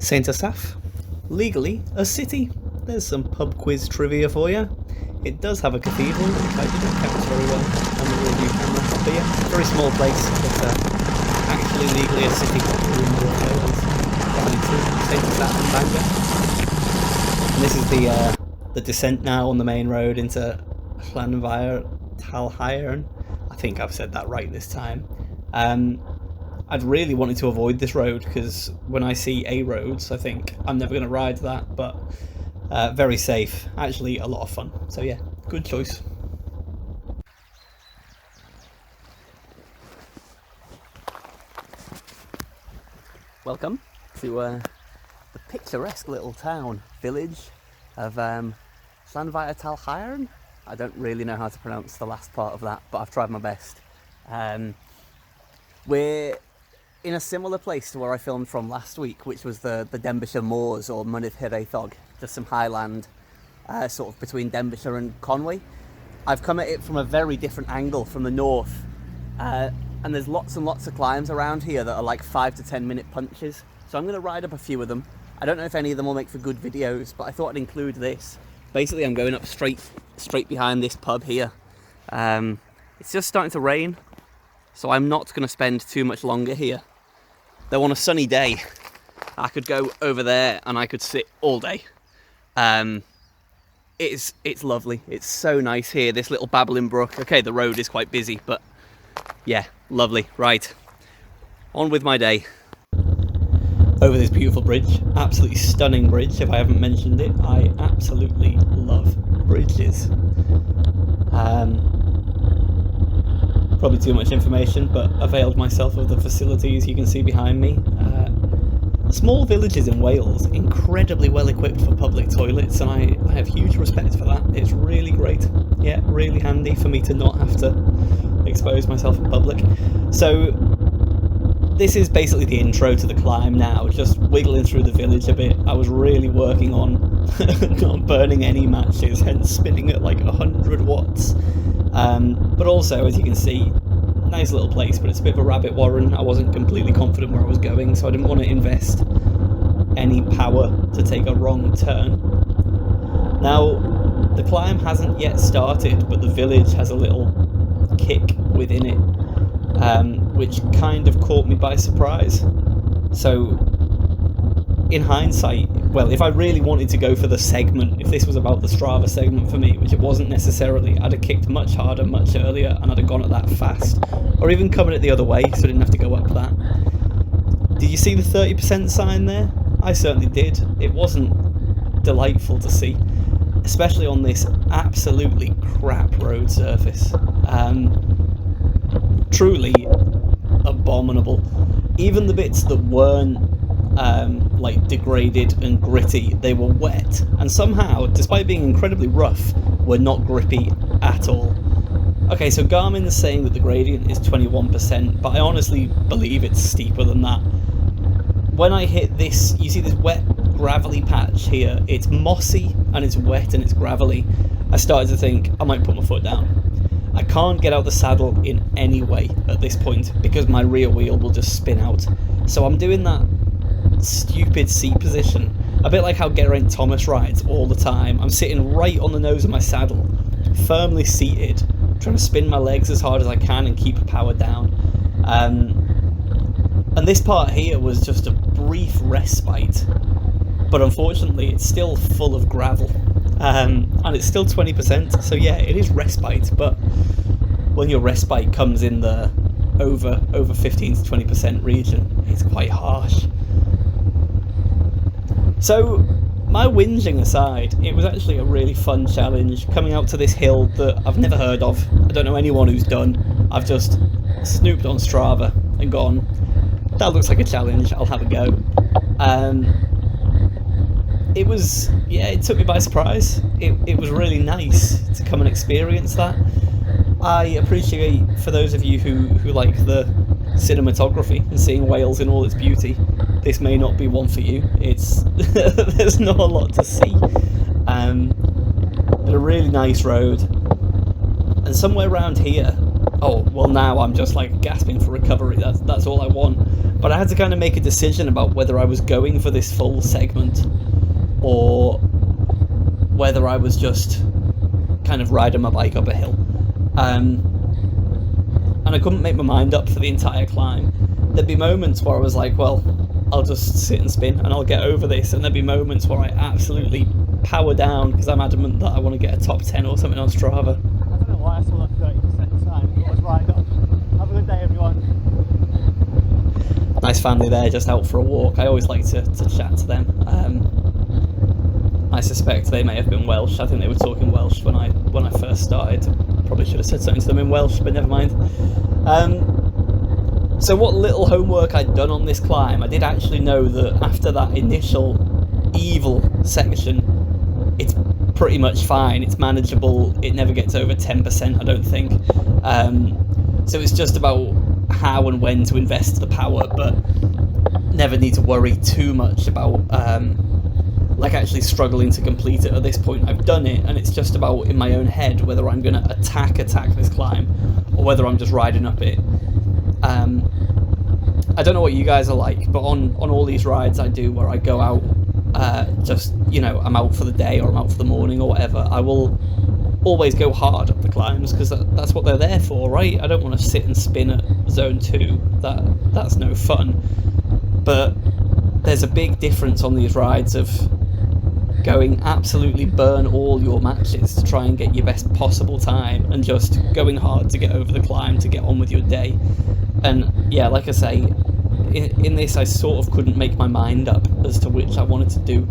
Saint Asaph, legally a city. There's some pub quiz trivia for you. It does have a cathedral, which I didn't count very well on the rear view camera. But yeah, very small place, but actually legally a city. Saint Asaph and Bangor. And this is the descent now on the main road into Llanfair Talhaiarn. I think I've said that right this time. I'd really wanted to avoid this road because when I see A roads, I think I'm never going to ride that, but very safe. Actually, a lot of fun. So yeah, good choice. Welcome to the picturesque little town, village of Llanfair Talhaiarn. I don't really know how to pronounce the last part of that, but I've tried my best. We're in a similar place to where I filmed from last week, which was the Denbighshire Moors, or Mynydd Hiraethog, just some highland sort of between Denbighshire and Conwy. I've come at it from a very different angle from the north, and there's lots and lots of climbs around here that are like 5 to 10 minute punches, so I'm going to ride up a few of them. I don't know if any of them will make for good videos, but I thought I'd include this. Basically, I'm going up straight behind this pub here. It's just starting to rain, so I'm not going to spend too much longer here. Though on a sunny day, I could go over there and I could sit all day. It's lovely. It's so nice here, this little babbling brook. Okay, the road is quite busy, but yeah, lovely. Right, on with my day. Over this beautiful bridge, absolutely stunning bridge. If I haven't mentioned it, I absolutely love bridges. Probably too much information, but availed myself of the facilities you can see behind me. Small villages in Wales, incredibly well equipped for public toilets, and I have huge respect for that. It's really great. Yeah, really handy for me to not have to expose myself in public. So this is basically the intro to the climb now, just wiggling through the village a bit. I was really working on not burning any matches, hence spinning at like 100 watts. But also, as you can see, nice little place, but it's a bit of a rabbit warren. I wasn't completely confident where I was going, so I didn't want to invest any power to take a wrong turn. Now, the climb hasn't yet started, but the village has a little kick within it, which kind of caught me by surprise. So, in hindsight, well, if I really wanted to go for the segment, if this was about the Strava segment for me, which it wasn't necessarily, I'd have kicked much harder, much earlier, and I'd have gone at that fast. Or even coming it the other way, so I didn't have to go up that. Did you see the 30% sign there? I certainly did. It wasn't delightful to see, especially on this absolutely crap road surface. Truly abominable. Even the bits that weren't like degraded and gritty, they were wet, and somehow, despite being incredibly rough, were not grippy at all. Okay, so Garmin is saying that the gradient is 21%, but I honestly believe it's steeper than that. When I hit this, you see this wet gravelly patch here, it's mossy and it's wet and it's gravelly. I started to think I might put my foot down. I can't get out the saddle in any way at this point because my rear wheel will just spin out. So I'm doing that stupid seat position, a bit like how Geraint Thomas rides all the time. I'm sitting right on the nose of my saddle, firmly seated, trying to spin my legs as hard as I can and keep power down. And this part here was just a brief respite, but unfortunately it's still full of gravel, and it's still 20%, so yeah, it is respite, but when your respite comes in the over 15 to 20% region, it's quite harsh. So, my whinging aside, it was actually a really fun challenge, coming out to this hill that I've never heard of. I don't know anyone who's done. I've just snooped on Strava and gone, that looks like a challenge, I'll have a go. It took me by surprise. It was really nice to come and experience that. I appreciate, for those of you who like the cinematography and seeing Wales in all its beauty, this may not be one for you. It's there's not a lot to see, but a really nice road, and somewhere around here, oh well, now I'm just like gasping for recovery. That's all I want. But I had to kind of make a decision about whether I was going for this full segment or whether I was just kind of riding my bike up a hill. And I couldn't make my mind up for the entire climb. There'd be moments where I was like, well, I'll just sit and spin and I'll get over this, and there'd be moments where I absolutely power down because I'm adamant that I want to get a top 10 or something on Strava. I don't know why I saw that 30% time, but I was right up. Have a good day, everyone. Nice family there, just out for a walk. I always like to chat to them. I suspect they may have been Welsh. I think they were talking Welsh when I first started. Probably should have said something to them in Welsh, but never mind. So what little homework I'd done on this climb, I did actually know that after that initial evil section, it's pretty much fine. It's manageable. It never gets over 10%, I don't think. So it's just about how and when to invest the power, but never need to worry too much about like actually struggling to complete it at this point. I've done it, and it's just about in my own head whether I'm going to attack this climb or whether I'm just riding up it. I don't know what you guys are like, but on all these rides I do where I go out, just, you know, I'm out for the day or I'm out for the morning or whatever, I will always go hard up the climbs because that's what they're there for, right? I don't want to sit and spin at zone 2. That's no fun. But there's a big difference on these rides of going absolutely burn all your matches to try and get your best possible time and just going hard to get over the climb to get on with your day. And yeah, like I say, in this I sort of couldn't make my mind up as to which I wanted to do.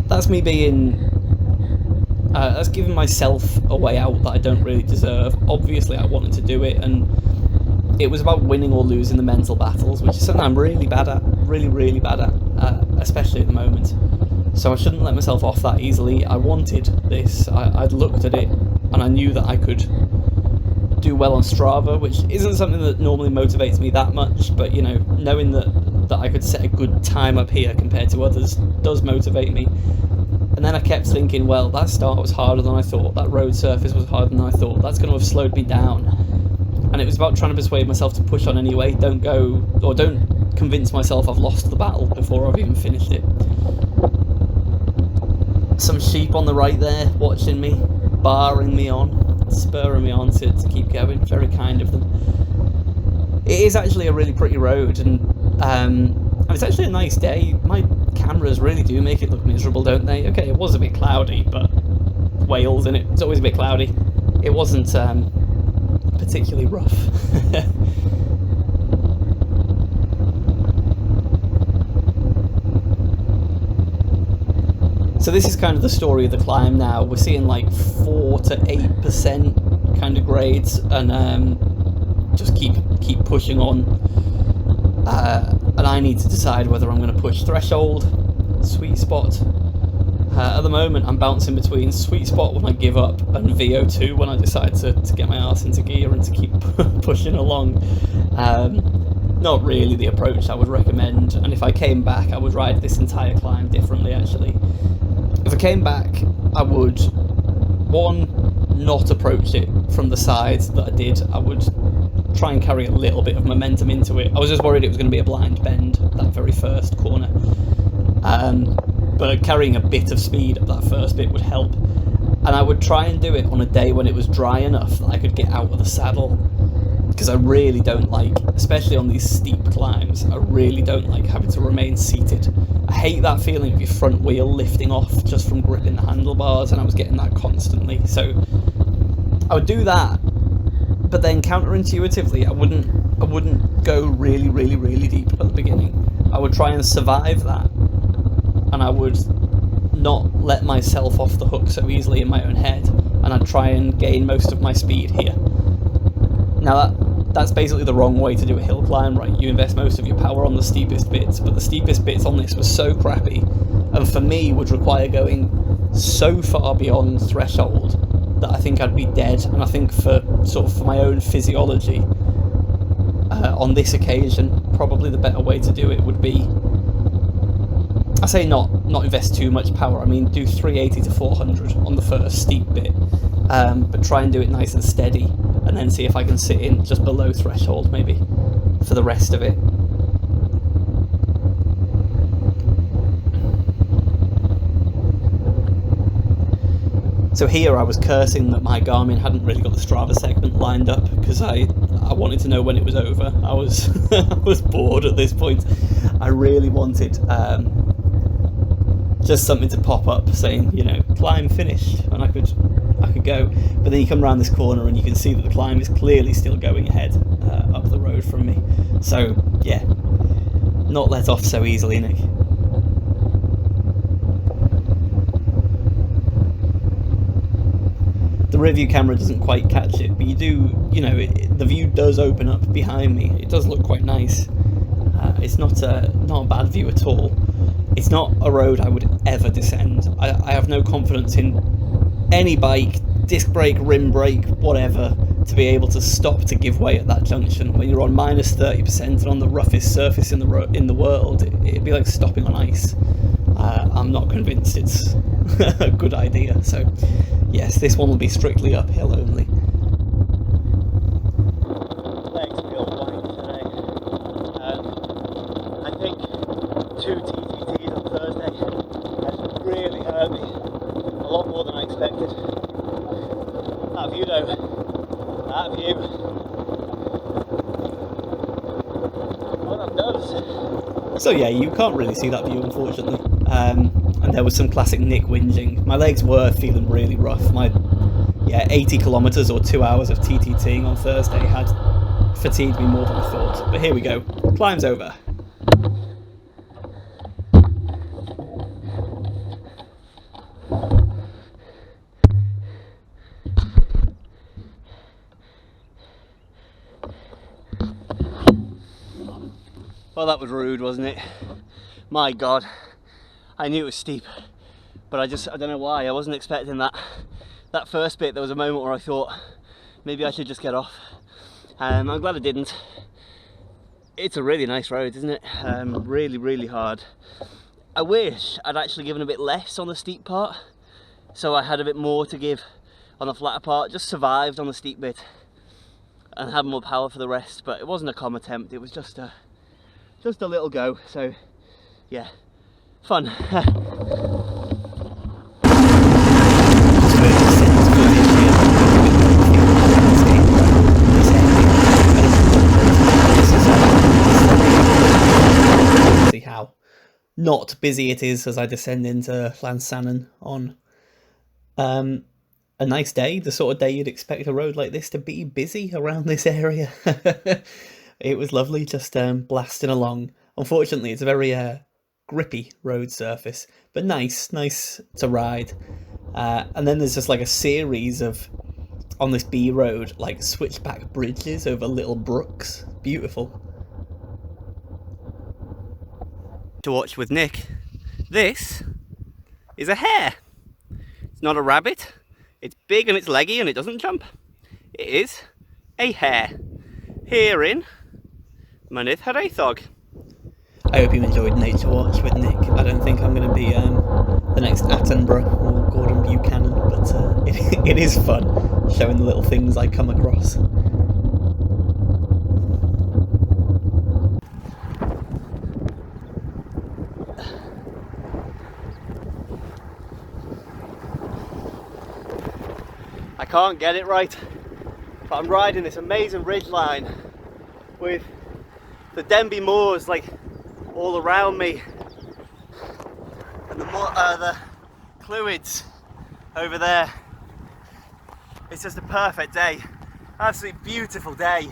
That's me being that's giving myself a way out that I don't really deserve. Obviously I wanted to do it, and it was about winning or losing the mental battles, which is something I'm really bad at, really bad at, especially at the moment. So I shouldn't let myself off that easily. I wanted this, I'd looked at it, and I knew that I could do well on Strava, which isn't something that normally motivates me that much, but you know, knowing that I could set a good time up here compared to others does motivate me. And then I kept thinking, well, that start was harder than I thought, that road surface was harder than I thought, that's going to have slowed me down. And it was about trying to persuade myself to push on anyway, don't convince myself I've lost the battle before I've even finished it. Some sheep on the right there watching me, barring me on, spurring me on to keep going, very kind of them. It is actually a really pretty road, and it's actually a nice day. My cameras really do make it look miserable, don't they? Okay, it was a bit cloudy, but Wales, innit? It's always a bit cloudy. It wasn't particularly rough. So this is kind of the story of the climb now. We're seeing like 4 to 8% kind of grades, and just keep pushing on. And I need to decide whether I'm going to push threshold, sweet spot. At the moment I'm bouncing between sweet spot when I give up and VO2 when I decide to get my arse into gear and to keep pushing along. Not really the approach I would recommend, and if I came back I would ride this entire climb differently actually. If I came back I would, one, not approach it from the sides that I did. I would try and carry a little bit of momentum into it. I was just worried it was going to be a blind bend, that very first corner. But carrying a bit of speed at that first bit would help. And I would try and do it on a day when it was dry enough that I could get out of the saddle. Because I really don't like, especially on these steep climbs, I really don't like having to remain seated. I hate that feeling of your front wheel lifting off just from gripping the handlebars, and I was getting that constantly. So I would do that, but then counterintuitively I wouldn't go really deep at the beginning. I would try and survive that, and I would not let myself off the hook so easily in my own head, and I'd try and gain most of my speed here. Now that's basically the wrong way to do a hill climb, right? You invest most of your power on the steepest bits, but the steepest bits on this were so crappy, and for me would require going so far beyond threshold that I think I'd be dead. And I think for my own physiology, on this occasion, probably the better way to do it would be, I say not invest too much power, I mean do 380 to 400 on the first steep bit, but try and do it nice and steady, and then see if I can sit in just below threshold maybe for the rest of it. So here I was cursing that my Garmin hadn't really got the Strava segment lined up, because I wanted to know when it was over. I was I was bored at this point. I really wanted just something to pop up saying, you know, climb finished, and I could go. But then you come around this corner and you can see that the climb is clearly still going ahead up the road from me. So yeah, not let off so easily, Nick. The rear view camera doesn't quite catch it, but you know, the view does open up behind me. It does look quite nice. It's not a bad view at all. It's not a road I would ever descend. I have no confidence in any bike, disc brake, rim brake, whatever, to be able to stop to give way at that junction. When you're on minus 30% and on the roughest surface in the world, it'd be like stopping on ice. I'm not convinced it's a good idea. So yes, this one will be strictly uphill only. Legs feel fine today. I think 2 TTTs on Thursday has really hurt me a lot more than I expected. That view though, that view. What I'm nervous. So yeah, you can't really see that view, unfortunately. And there was some classic Nick whinging. My legs were feeling really rough. My 80 kilometres or 2 hours of TTTing on Thursday had fatigued me more than I thought. But here we go. Climb's over. Well, that was rude, wasn't it? My God, I knew it was steep, but I don't know why, I wasn't expecting that. That first bit, there was a moment where I thought, maybe I should just get off. I'm glad I didn't. It's a really nice road, isn't it? Really, really hard. I wish I'd actually given a bit less on the steep part, so I had a bit more to give on the flatter part, just survived on the steep bit and had more power for the rest, but it wasn't a calm attempt, it was just a little go, so yeah, fun. See how not busy it is as I descend into Llanfair on a nice day, the sort of day you'd expect a road like this to be busy around this area. It was lovely, just blasting along. Unfortunately, it's a very grippy road surface, but nice to ride. And then there's just like a series of, on this B road, like switchback bridges over little brooks. Beautiful. To watch with Nick, this is a hare. It's not a rabbit. It's big and it's leggy and it doesn't jump. It is a hare. Here in Mynydd Hiraethog. I hope you enjoyed Nature Watch with Nick. I don't think I'm going to be the next Attenborough or Gordon Buchanan, but it is fun showing the little things I come across. I can't get it right, but I'm riding this amazing ridge line with the Denby moors like all around me and the Clwyds over there. It's just a perfect day, absolutely beautiful day.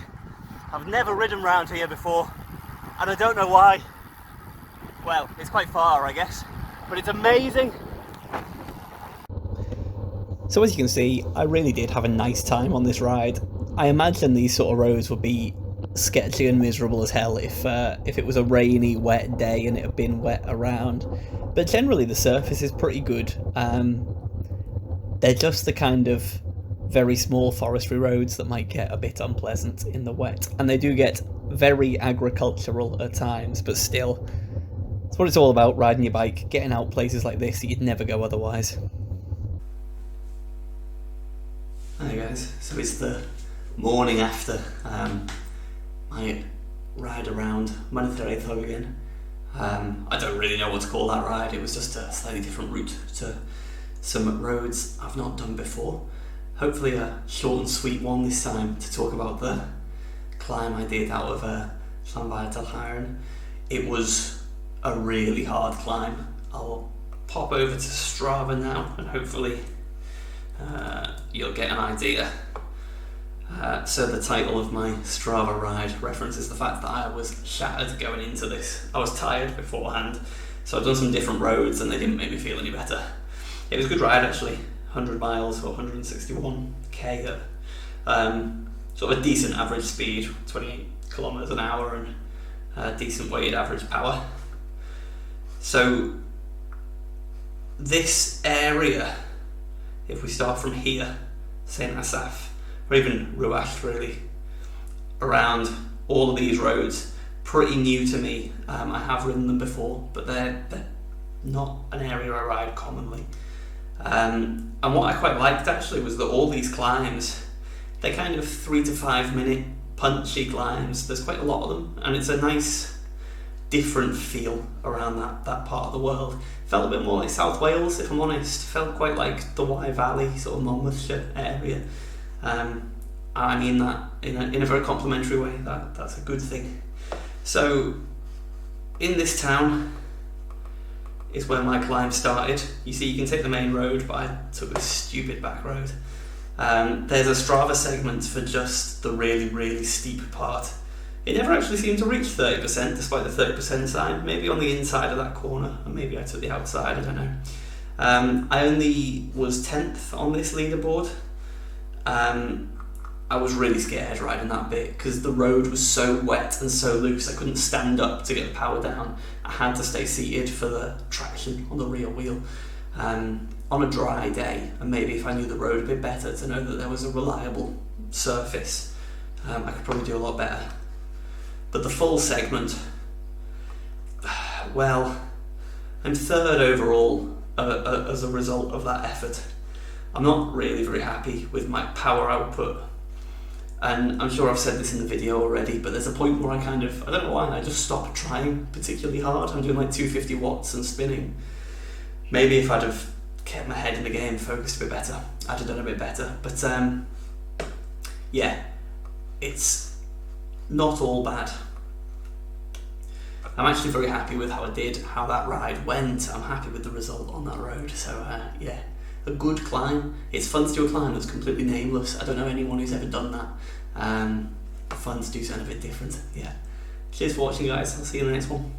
I've never ridden round here before and I don't know why. Well, it's quite far I guess, but it's amazing. So as you can see, I really did have a nice time on this ride. I imagine these sort of roads would be sketchy and miserable as hell if it was a rainy, wet day and it had been wet around. But generally the surface is pretty good. They're just the kind of very small forestry roads that might get a bit unpleasant in the wet. And they do get very agricultural at times, but still, it's what it's all about, riding your bike, getting out places like this that you'd never go otherwise. Hi guys, so it's the morning after my ride around Llanfair Talhaiarn. I don't really know what to call that ride. It was just a slightly different route to some roads I've not done before. Hopefully a short and sweet one this time to talk about the climb I did out of Llanfair Talhaiarn. It was a really hard climb. I'll pop over to Strava now and hopefully you'll get an idea. So the title of my Strava ride references the fact that I was shattered going into this. I was tired beforehand, so I've done some different roads and they didn't make me feel any better. It was a good ride actually, 100 miles or 161k at sort of a decent average speed, 28 kilometers an hour, and decent weighted average power. So this area, if we start from here, Saint Asaph, or even Ruach really, around all of these roads, pretty new to me. I have ridden them before, but they're not an area I ride commonly. And what I quite liked actually was that all these climbs, they're kind of 3 to 5 minute punchy climbs. There's quite a lot of them, and it's a nice different feel around that part of the world. Felt a bit more like South Wales, if I'm honest. Felt quite like the Wye Valley, sort of Monmouthshire area. I mean that in a very complimentary way. That's a good thing. So in this town is where my climb started. You see, you can take the main road, but I took this stupid back road. There's a Strava segment for just the really, really steep part. It never actually seemed to reach 30%, despite the 30% sign. Maybe on the inside of that corner, and maybe I took the outside, I don't know. I only was 10th on this leaderboard. I was really scared riding that bit because the road was so wet and so loose I couldn't stand up to get the power down. I had to stay seated for the traction on the rear wheel. On a dry day, and maybe if I knew the road a bit better to know that there was a reliable surface, I could probably do a lot better. But the full segment, well, I'm third overall as a result of that effort. I'm not really very happy with my power output, and I'm sure I've said this in the video already, but there's a point where I don't know why, I just stopped trying particularly hard. I'm doing like 250 watts and spinning. Maybe if I'd have kept my head in the game, focused a bit better, I'd have done a bit better. But yeah, it's not all bad. I'm actually very happy with how I did, how that ride went. I'm happy with the result on that road. So yeah, a good climb. It's fun to do a climb that's completely nameless. I don't know anyone who's ever done that. Fun to do something a bit different. Yeah. Cheers for watching, guys. I'll see you in the next one.